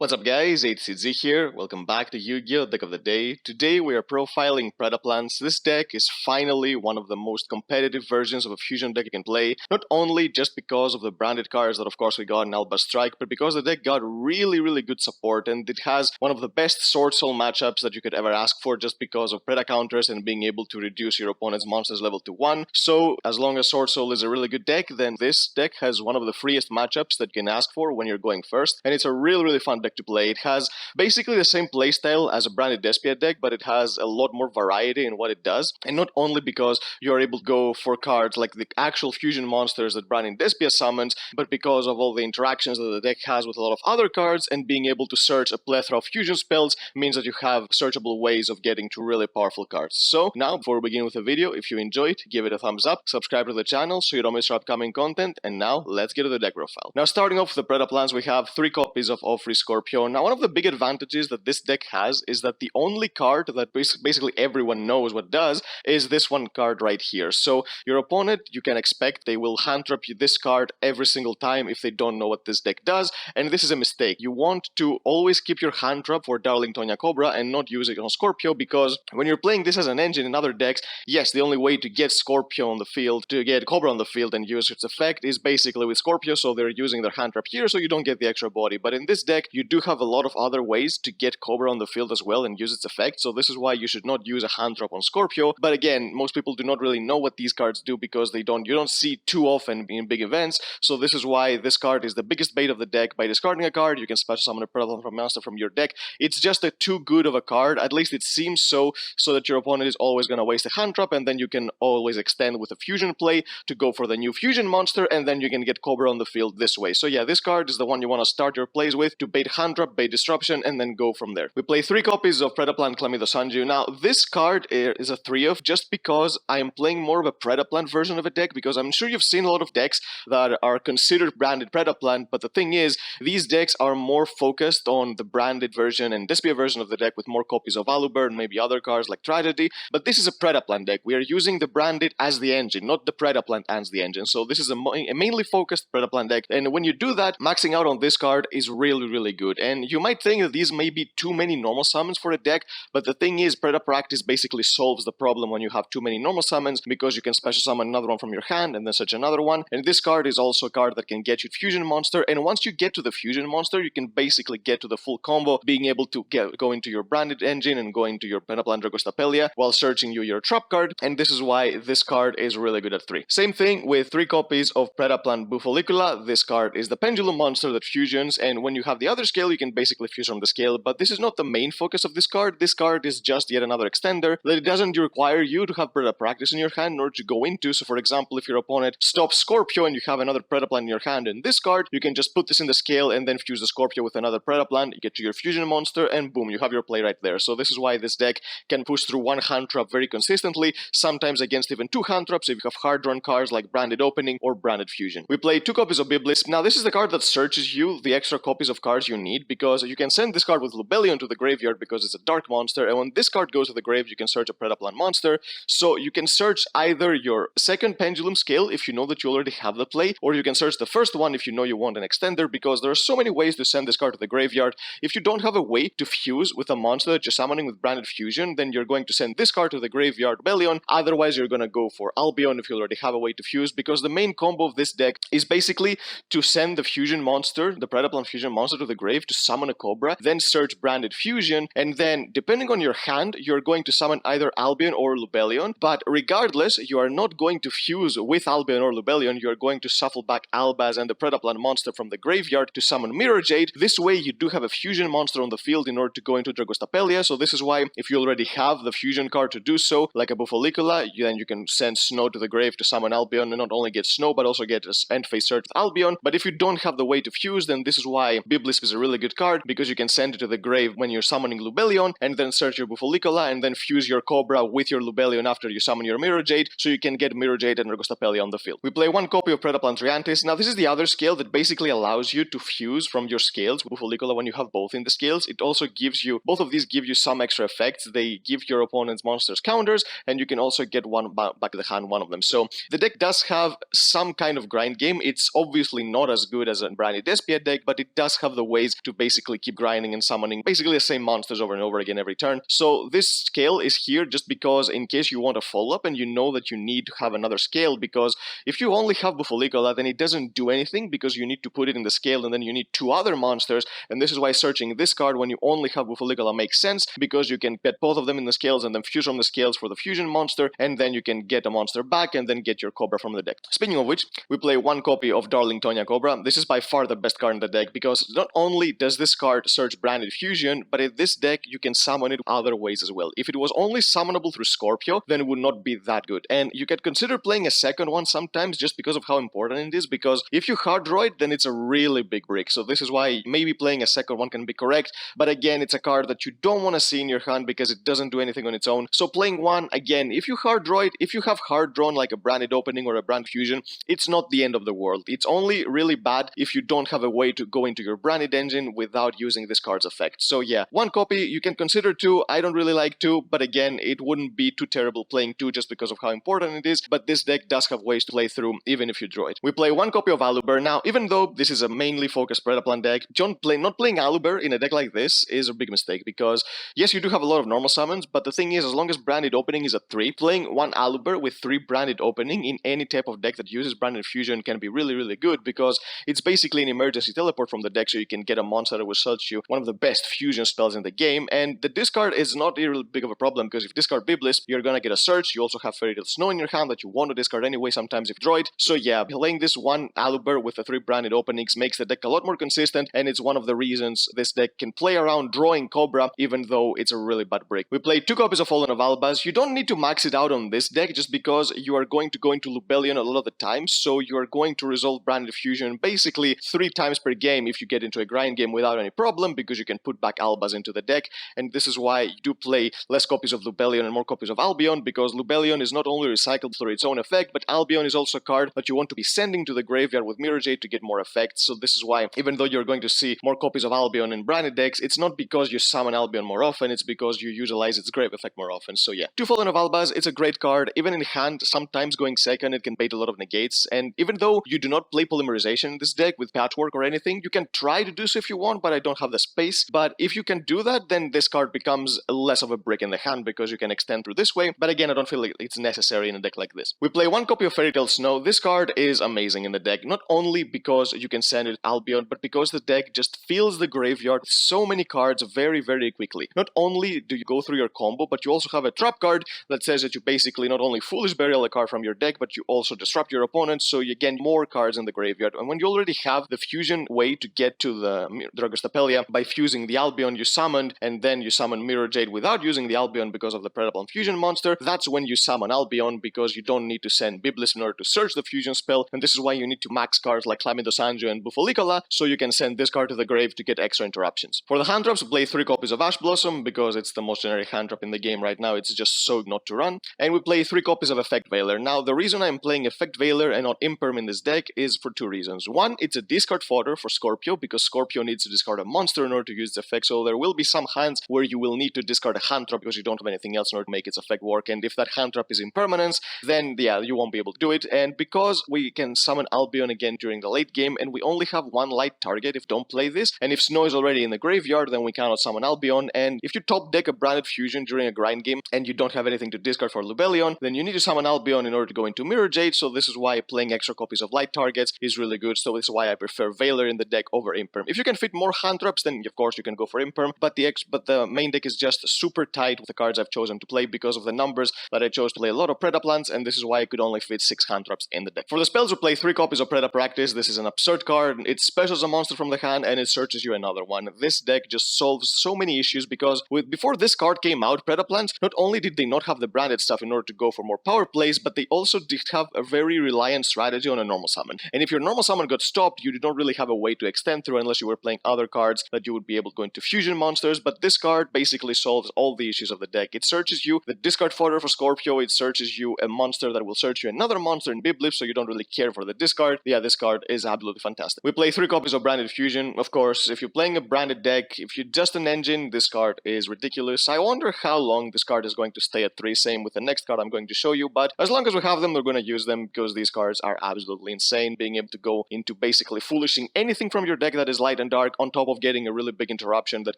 What's up guys, it's here, welcome back to Yu-Gi-Oh! Deck of the Day. Today we are profiling Predaplant. This deck is finally one of the most competitive versions of a fusion deck you can play, not only just because of the branded cards that of course we got in Alba Strike, but because the deck got really good support and it has one of the best Sword Soul matchups that you could ever ask for just because of Preda counters and being able to reduce your opponent's monsters level to 1. So as long as Sword Soul is a really good deck, then this deck has one of the freest matchups that you can ask for when you're going first, and it's a really fun deck to play. It has basically the same playstyle as a branded Despia deck, but it has a lot more variety in what it does. And not only because you're able to go for cards like the actual fusion monsters that branded Despia summons, but because of all the interactions that the deck has with a lot of other cards, and being able to search a plethora of fusion spells means that you have searchable ways of getting to really powerful cards. So now, before we begin with the video, if you enjoyed, give it a thumbs up, subscribe to the channel so you don't miss our upcoming content, and now let's get to the deck profile. Now starting off with the Predaplants, we have 3 copies of Free Scorpion. Now one of the big advantages that this deck has is that the only card that basically everyone knows what does is this one card right here. So your opponent, you can expect they will hand trap you this card every single time if they don't know what this deck does, and this is a mistake. You want to always keep your hand trap for Darling Tonya Cobra and not use it on Scorpio, because when you're playing this as an engine in other decks, yes, the only way to get Scorpio on the field, to get Cobra on the field and use its effect is basically with Scorpio, so they're using their hand trap here so you don't get the extra body. But in this deck, you do have a lot of other ways to get Cobra on the field as well and use its effect, so this is why you should not use a hand drop on Scorpio. But again, most people do not really know what these cards do because you don't see too often in big events, so this is why this card is the biggest bait of the deck. By discarding a card, you can special summon a Predaplant from monster from your deck. It's just a too good of a card, at least it seems so that your opponent is always going to waste a hand trap, and then you can always extend with a fusion play to go for the new fusion monster, and then you can get Cobra on the field this way. So yeah, this card is the one you want to start your plays with to bait hand trap, bait disruption, and then go from there. We play 3 copies of Predaplant Clamido Sanju. Now this card is a 3-of just because I am playing more of a Predaplant version of a deck, because I'm sure you've seen a lot of decks that are considered branded Predaplant, but the thing is, these decks are more focused on the branded version and Despia version of the deck with more copies of Aluber and maybe other cards like Tragedy, but this is a Predaplant deck. We are using the branded as the engine, not the Predaplant as the engine, so this is a mainly focused Predaplant deck, and when you do that, maxing out on this card is really good. And you might think that these may be too many normal summons for a deck, but the thing is, Preda Practice basically solves the problem when you have too many normal summons, because you can special summon another one from your hand and then search another one, and this card is also a card that can get you fusion monster, and once you get to the fusion monster, you can basically get to the full combo, being able to go into your branded engine and go into your Predaplant Dragostapelia while searching your trap card, and this is why this card is really good at 3. Same thing with 3 copies of Predaplant Bufolicula. This card is the pendulum monster that fusions, and when you have the other scale, you can basically fuse from the scale, but this is not the main focus of this card. This card is just yet another extender that it doesn't require you to have Preda Practice in your hand in order to go into. So for example, if your opponent stops Scorpio and you have another Predaplant in your hand and this card, you can just put this in the scale and then fuse the Scorpio with another Predaplant, you get to your fusion monster, and boom, you have your play right there. So this is why this deck can push through 1 hand trap very consistently, sometimes against even 2 hand traps if you have hard drawn cards like Branded Opening or Branded Fusion. We play 2 copies of Biblis. Now this is the card that searches you the extra copies of cards you need, because you can send this card with Lubellion to the graveyard because it's a dark monster, and when this card goes to the grave, you can search a Predaplant monster. So you can search either your second pendulum scale if you know that you already have the play, or you can search the first one if you know you want an extender, because there are so many ways to send this card to the graveyard. If you don't have a way to fuse with a monster that you're summoning with Branded Fusion, then you're going to send this card to the graveyard Rebellion. Otherwise, you're going to go for Albion if you already have a way to fuse, because the main combo of this deck is basically to send the fusion monster, the Predaplant fusion monster, to the grave to summon a Cobra, then search Branded Fusion, and then depending on your hand, you're going to summon either Albion or Lubellion. But regardless, you are not going to fuse with Albion or Lubellion, you're going to shuffle back Albaz and the Predaplant monster from the graveyard to summon Mirror Jade. This way you do have a fusion monster on the field in order to go into Dragostapelia, so this is why if you already have the fusion card to do so, like a Bufolicula, then you can send Snow to the grave to summon Albion and not only get Snow but also get an end phase search with Albion. But if you don't have the way to fuse, then this is why Biblis is a really good card, because you can send it to the grave when you're summoning Lubellion and then search your Bufolicula and then fuse your Cobra with your Lubellion after you summon your Mirror Jade, so you can get Mirror Jade and Dragostapelia on the field. We play 1 copy of Predaplant Triantis. Now this is the other scale that basically allows you to fuse from your scales. Bufolicula, when you have both in the scales, it also gives you, both of these give you some extra effects. They give your opponent's monsters counters, and you can also get one back to the hand, one of them. So the deck does have some kind of grind game. It's obviously not as good as a Branded Despia deck, but it does have the ways ways to basically keep grinding and summoning basically the same monsters over and over again every turn. So this scale is here just because in case you want a follow-up and you know that you need to have another scale, because if you only have Bufalicola, then it doesn't do anything because you need to put it in the scale and then you need two other monsters, and this is why searching this card when you only have Bufalicola makes sense, because you can get both of them in the scales and then fuse from the scales for the fusion monster, and then you can get a monster back and then get your Cobra from the deck. Speaking of which, we play one copy of Darling Tonya Cobra. This is by far the best card in the deck because not only does this card search branded fusion, but in this deck you can summon it other ways as well. If it was only summonable through Scorpio, then it would not be that good, and you could consider playing a second one sometimes just because of how important it is, because if you hard draw it, then it's a really big brick. So this is why maybe playing a second one can be correct, but again, it's a card that you don't want to see in your hand because it doesn't do anything on its own. So playing one, again, if you hard draw it, if you have hard drawn like a branded opening or a brand fusion, it's not the end of the world. It's only really bad if you don't have a way to go into your branded engine without using this card's effect. So yeah, one copy, you can consider two. I don't really like two, but again, it wouldn't be too terrible playing two just because of how important it is, but this deck does have ways to play through even if you draw it. We play one copy of Aluber. Now, even though this is a mainly focused Predaplant deck, not playing Aluber in a deck like this is a big mistake because yes, you do have a lot of normal summons, but the thing is, as long as branded opening is a 3, playing one Aluber with 3 branded opening in any type of deck that uses branded fusion can be really, really good because it's basically an emergency teleport from the deck, so you can get a monster that will search you one of the best fusion spells in the game, and the discard is not really big of a problem because if you discard Biblis, you're gonna get a search. You also have Fairy Tale Snow in your hand that you want to discard anyway sometimes if you draw it. So yeah, playing this one Aluber with the 3 branded openings makes the deck a lot more consistent, and it's one of the reasons this deck can play around drawing Cobra even though it's a really bad break. We play 2 copies of Fallen of Albaz. You don't need to max it out on this deck just because you are going to go into Lubellion a lot of the time, so you are going to resolve branded fusion basically 3 times per game if you get into a grind game without any problem, because you can put back Albaz into the deck, and this is why you do play less copies of Lubellion and more copies of Albion, because Lubellion is not only recycled through its own effect, but Albion is also a card that you want to be sending to the graveyard with Mirror Jade to get more effects. So this is why, even though you're going to see more copies of Albion in branded decks, it's not because you summon Albion more often, it's because you utilize its grave effect more often. So yeah, 2 Fallen of Albaz, it's a great card. Even in hand, sometimes going second, it can bait a lot of negates, and even though you do not play Polymerization in this deck with Patchwork or anything, you can try to do so if you want, but I don't have the space. But if you can do that, then this card becomes less of a brick in the hand because you can extend through this way, but again, I don't feel like it's necessary in a deck like this. We play 1 copy of Fairy Tale Snow. This card is amazing in the deck, not only because you can send it Albion, but because the deck just fills the graveyard with so many cards very, very quickly. Not only do you go through your combo, but you also have a trap card that says that you basically not only Foolish Burial a card from your deck, but you also disrupt your opponent, so you get more cards in the graveyard. And when you already have the fusion way to get to the Dragostapelia by fusing the Albion you summoned, and then you summon Mirror Jade without using the Albion because of the Predaplant fusion monster, that's when you summon Albion because you don't need to send Biblis in order to search the fusion spell, and this is why you need to max cards like Clammy Dosanjo and Bufalicola, so you can send this card to the grave to get extra interruptions. For the hand drops, play 3 copies of Ash Blossom because it's the most generic hand drop in the game right now, it's just so not to run, and we play 3 copies of Effect Veiler. Now, the reason I'm playing Effect Veiler and not Imperm in this deck is for 2 reasons. One, it's a discard fodder for Scorpio because Scorpio needs to discard a monster in order to use its effect, so there will be some hands where you will need to discard a hand trap because you don't have anything else in order to make its effect work, and if that hand trap is impermanence, then yeah, you won't be able to do it. And because we can summon Albion again during the late game, and we only have 1 light target if don't play this, and if Snow is already in the graveyard, then we cannot summon Albion, and if you top deck a branded fusion during a grind game and you don't have anything to discard for Lubellion, then you need to summon Albion in order to go into Mirror Jade, so this is why playing extra copies of light targets is really good, so this is why I prefer Veiler in the deck over Imperm. If you can fit more hand traps, then of course you can go for Imperm, but the main deck is just super tight with the cards I've chosen to play because of the numbers that I chose to play a lot of Predaplants, and this is why I could only fit 6 hand traps in the deck. For the spells, we play 3 copies of Preda Practice. This is an absurd card. It specials a monster from the hand and it searches you another one. This deck just solves so many issues because before this card came out, Predaplants, not only did they not have the branded stuff in order to go for more power plays, but they also did have a very reliant strategy on a normal summon. And if your normal summon got stopped, you did not really have a way to extend through unless you were playing other cards that you would be able to go into fusion monsters, but this card basically solves all the issues of the deck. It searches you the discard fodder for Scorpio, it searches you a monster that will search you another monster in Biblip, so you don't really care for the discard. Yeah, this card is absolutely fantastic. We play 3 copies of Branded Fusion. Of course, if you're playing a branded deck, if you're just an engine, this card is ridiculous. I wonder how long this card is going to stay at 3, same with the next card I'm going to show you, but as long as we have them, we're going to use them because these cards are absolutely insane. Being able to go into basically foolishing anything from your deck that is light and dark, on top of getting a really big interruption that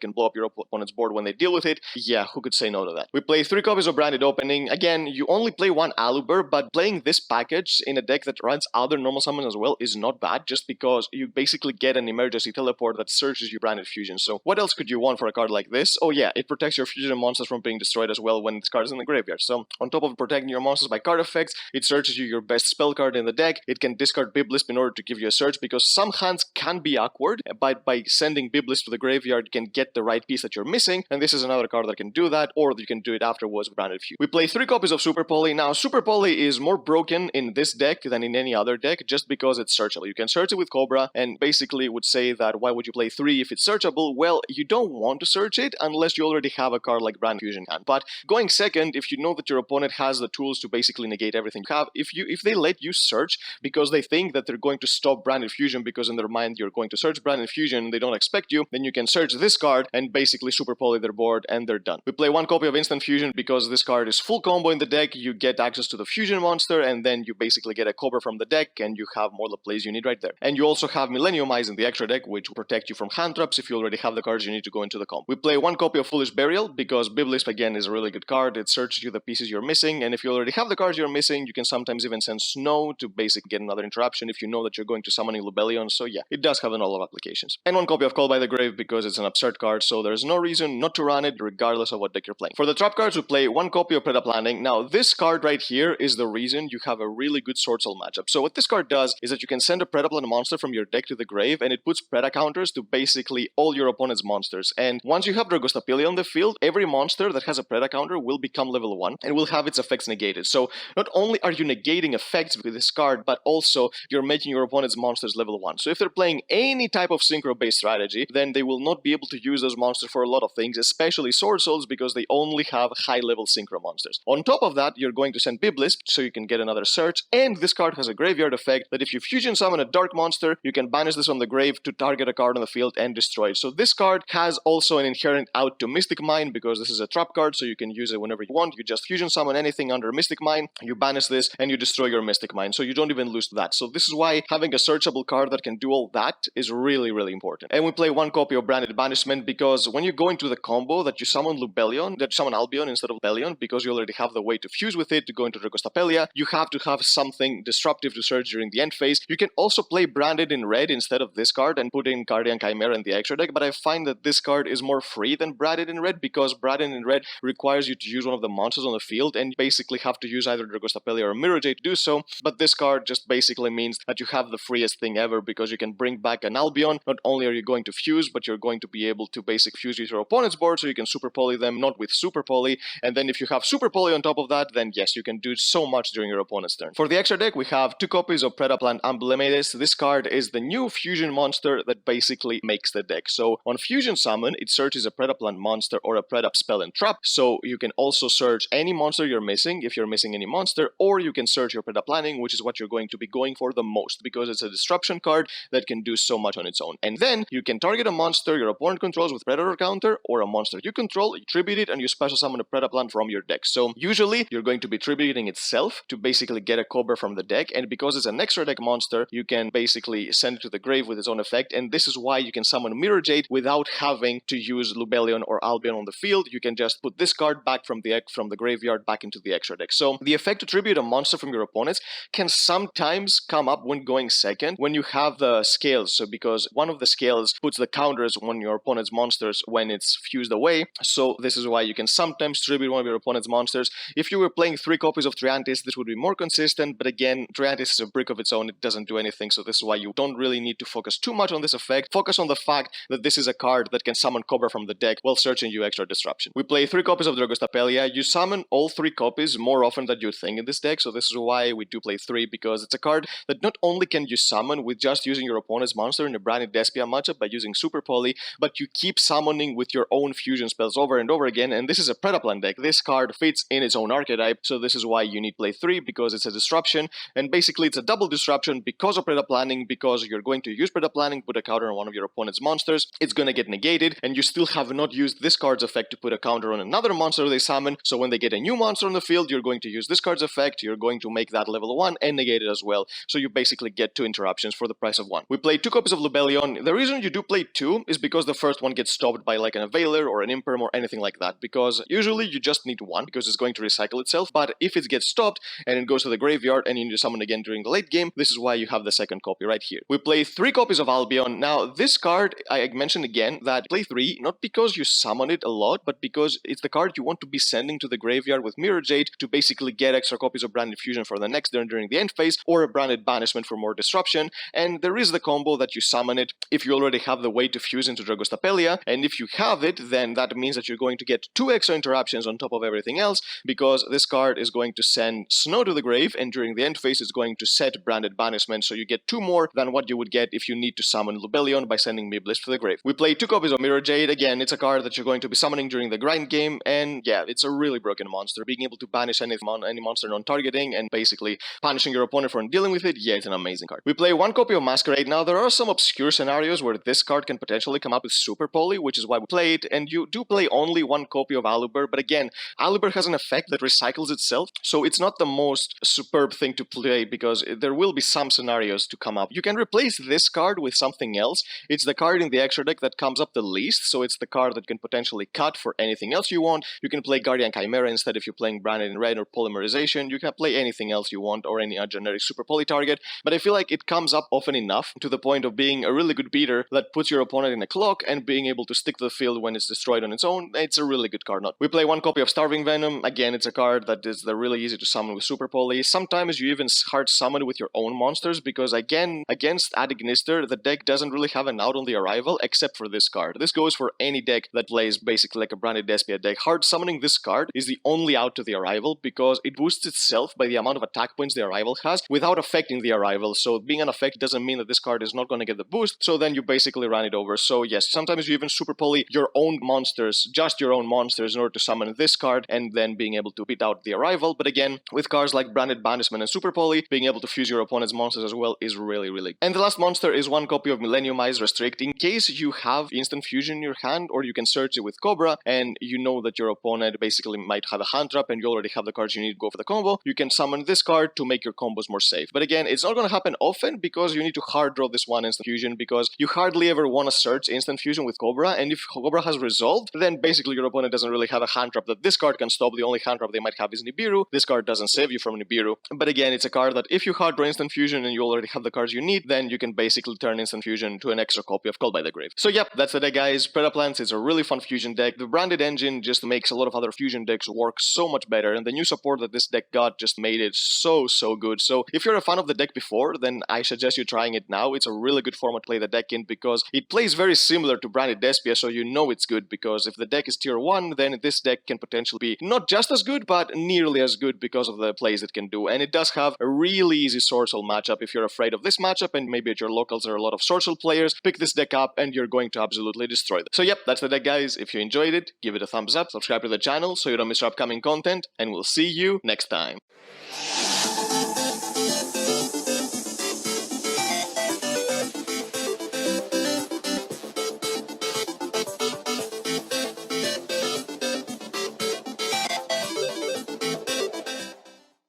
can blow up your opponent's board when they deal with it. Yeah, who could say no to that? We play 3 copies of Branded Opening. Again, you only play 1 Aluber, but playing this package in a deck that runs other normal summons as well is not bad, just because you basically get an emergency teleport that searches your Branded Fusion. So what else could you want for a card like this? Oh yeah, it protects your fusion monsters from being destroyed as well when this card is in the graveyard. So on top of protecting your monsters by card effects, it searches you your best spell card in the deck. It can discard Biblisp in order to give you a search, because some hands can be awkward, but by sending Biblisp to the graveyard, you can get the right piece that you're missing, and this is another card that can do that, or you can do it afterwards with Branded Fusion. We play 3 copies of Super Poly. Now, Super Poly is more broken in this deck than in any other deck, just because it's searchable. You can search it with Cobra, and basically would say that why would you play 3 if it's searchable? Well, you don't want to search it unless you already have a card like Branded Fusion hand. But going second, if you know that your opponent has the tools to basically negate everything you have, if they let you search because they think that they're going to stop Branded Fusion because in their mind you're going to search Branded Fusion and they don't expect you, then you can search this card and basically Super Poly their board and they're done. We play 1 copy of Instant Fusion because this card is full combo in the deck. You get access to the Fusion monster and then you basically get a Cobra from the deck and you have more of the plays you need right there. And you also have Millennium Eyes in the extra deck, which will protect you from hand traps if you already have the cards you need to go into the combo. We play 1 copy of Foolish Burial because Biblisp again is a really good card. It searches you the pieces you're missing, and if you already have the cards you're missing, you can sometimes even send Snow to basically get another interruption if you know that you're going to summon Lubellion. So yeah, it does have a lot of applications. And 1 copy of Call by the Grave because it's an absurd card, so there's no reason not to run it regardless of what deck you're playing. For the trap cards, we play 1 copy of Predaplant. Now this card right here is the reason you have a really good Sword Soul matchup. So what this card does is that you can send a Predaplant monster from your deck to the grave, and it puts Preda counters to basically all your opponent's monsters. And once you have Dragostaplia on the field, every monster that has a Preda counter will become level 1 and will have its effects negated. So not only are you negating effects with this card, but also you're making your opponent's monsters level 1. So if they're playing any type of synchro-based strategy, then they will not be able to use those monsters for a lot of things, especially Sword Souls, because they only have high-level synchro monsters. On top of that, you're going to send Biblisp, so you can get another search, and this card has a graveyard effect that if you fusion summon a dark monster, you can banish this on the grave to target a card on the field and destroy it. So this card has also an inherent out to Mystic Mine, because this is a trap card, so you can use it whenever you want. You just fusion summon anything under Mystic Mine, you banish this, and you destroy your Mystic Mine, so you don't even lose to that. So this is why having a searchable card that can do all that is really, really important. And we play 1 copy of Branded Banishment because when you go into the combo that you summon Lubellion, that you summon Albion instead of Lubellion, because you already have the way to fuse with it to go into Dragostapelia, you have to have something disruptive to search during the end phase. You can also play Branded in red instead of this card and put in Guardian Chimera in the extra deck, but I find that this card is more free than Branded in red because Branded in red requires you to use one of the monsters on the field and you basically have to use either Dragostapelia or Mirror Jade to do so, but this card just basically means that you have the freest thing ever because you can bring back an Albion. Not only are you going to fuse, but you're going to be able to basically fuse with your opponent's board, so you can Super Poly them, not with Super Poly, and then if you have Super Poly on top of that, then yes, you can do so much during your opponent's turn. For the extra deck, we have 2 copies of Predaplant Amblematis. This card is the new fusion monster that basically makes the deck. So on fusion summon, it searches a Predaplant monster or a Predap spell and trap, so you can also search any monster you're missing if you're missing any monster, or you can search your Predaplanting, which is what you're going to be going for the most because it's a disruption card that can do so much on its own. And then you can target a monster your opponent controls with Predator counter or a monster you control, you tribute it, and you special summon a Predaplant from your deck. So usually you're going to be tributing itself to basically get a Cobra from the deck, and because it's an extra deck monster, you can basically send it to the grave with its own effect, and this is why you can summon Mirror Jade without having to use Lubellion or Albion on the field. You can just put this card back from the graveyard back into the extra deck. So the effect to tribute a monster from your opponents can sometimes come up when going second when you have the scales. So because one of the scales puts the counters on your opponent's monsters when it's fused away, so this is why you can sometimes tribute one of your opponent's monsters. If you were playing 3 copies of Triantis, this would be more consistent, but again, Triantis is a brick of its own, it doesn't do anything, so this is why you don't really need to focus too much on this effect. Focus on the fact that this is a card that can summon Cobra from the deck while searching you extra disruption. We play 3 copies of Dragostapelia. You summon all 3 copies more often than you think in this deck, so this is why we do play 3, because it's a card that not only can you summon with just using your opponent's monster in a Branded Despia matchup by using Super Poly, but you keep summoning with your own fusion spells over and over again, and this is a Predaplant deck. This card fits in its own archetype, so this is why you need play 3, because it's a disruption, and basically it's a double disruption because of Predaplanting, because you're going to use Predaplanting, put a counter on one of your opponent's monsters, it's going to get negated, and you still have not used this card's effect to put a counter on another monster they summon, so when they get a new monster on the field, you're going to use this card's effect, you're going to make that level 1 and negate it as well, so you basically get 2 interruptions for the price of 1. We play 2 copies of Lubellion. one. The reason you do play 2 is because the first one gets stopped by like an Availer or an Imperm or anything like that, because usually you just need 1 because it's going to recycle itself, but if it gets stopped and it goes to the graveyard and you need to summon again during the late game, this is why you have the second copy right here. We play 3 copies of Albion. Now this card, I mentioned again that play 3 not because you summon it a lot, but because it's the card you want to be sending to the graveyard with Mirror Jade to basically get extra copies of Branded Fusion for the next turn during the end phase, or a Branded Banishment for more disruption. And there is the combo that you summon it if you already have the way to fuse into Dragostapelia, and if you have it, then that means that you're going to get 2 extra interruptions on top of everything else, because this card is going to send Snow to the grave, and during the end phase it's going to set Branded Banishment, so you get 2 more than what you would get if you need to summon Lubellion by sending Miblis to the grave. We play 2 copies of Mirror Jade. Again, it's a card that you're going to be summoning during the grind game, and yeah, it's a really broken monster. Being able to banish any monster non-targeting and basically punishing your opponent for dealing with it, yeah, it's an amazing card. We play 1 copy of Masquerade. Now, there are some obscure scenarios where this card can potentially come up with Super Poly, which is why we play it, and you do play only 1 copy of Aluber, but again, Aluber has an effect that recycles itself, so it's not the most superb thing to play because there will be some scenarios to come up. You can replace this card with something else. It's the card in the extra deck that comes up the least, so it's the card that can potentially cut for anything else you want. You can play Guardian Chimera instead if you're playing Branded in Red or Polymerization. You can play anything else you want or any generic Super Poly target, but I feel like it comes up often enough to the point of being a really good beater that puts your opponent in a clock and being able to stick to the field when it's destroyed on its own. It's a really good card. We play 1 copy of Starving Venom. Again, it's a card that is really easy to summon with Super Poly. Sometimes you even hard summon with your own monsters because again, against Adignister, the deck doesn't really have an out on the arrival except for this card. This goes for any deck that plays basically like a Branded Despia deck. Hard summoning this card is the only out to the arrival because it boosts itself by the amount of attack points the arrival has without affecting the arrival. So being an effect doesn't mean that this card is not going to get the boost, so then you basically run it over. So yes, sometimes you even Super Poly your own monsters, just your own monsters, in order to summon this card and then being able to beat out the arrival. But again, with cards like Branded Banishment and Super Poly, being able to fuse your opponent's monsters as well is really good. And the last monster is 1 copy of Millennium Eyes Restrict. In case you have instant fusion in your hand, or you can search it with Cobra, and you know that your opponent basically might have a hand trap and you already have the cards you need to go for the combo, you can summon this card to make your combos more safe. But again, it's not going to happen often because you need to hard draw this 1 instant fusion, because you hardly ever want to search instant fusion with Cobra, and if Cobra has resolved, then basically your opponent doesn't really have a hand trap that this card can stop. The only hand trap they might have is Nibiru. This card doesn't save you from Nibiru. But again, it's a card that if you hard draw instant fusion and you already have the cards you need, then you can basically turn instant fusion to an extra copy of Called by the Grave. So yep, that's the deck, guys. Predaplants is a really fun fusion deck. The Branded engine just makes a lot of other fusion decks work so much better, and the new support that this deck got just made it so good. So if you're a fan of the deck before, then I suggest you trying it now. It's a really good format to play the deck in because it plays very similar to Branded Despia, so you know it's good, because if the deck is tier 1, then this deck can potentially be not just as good, but nearly as good because of the plays it can do. And it does have a really easy Sorcel matchup. If you're afraid of this matchup and maybe at your locals there are a lot of Sorcel players, pick this deck up and you're going to absolutely destroy them. So yep, that's the deck, guys. If you enjoyed it, give it a thumbs up, subscribe to the channel so you don't miss our upcoming content, and we'll see you next time.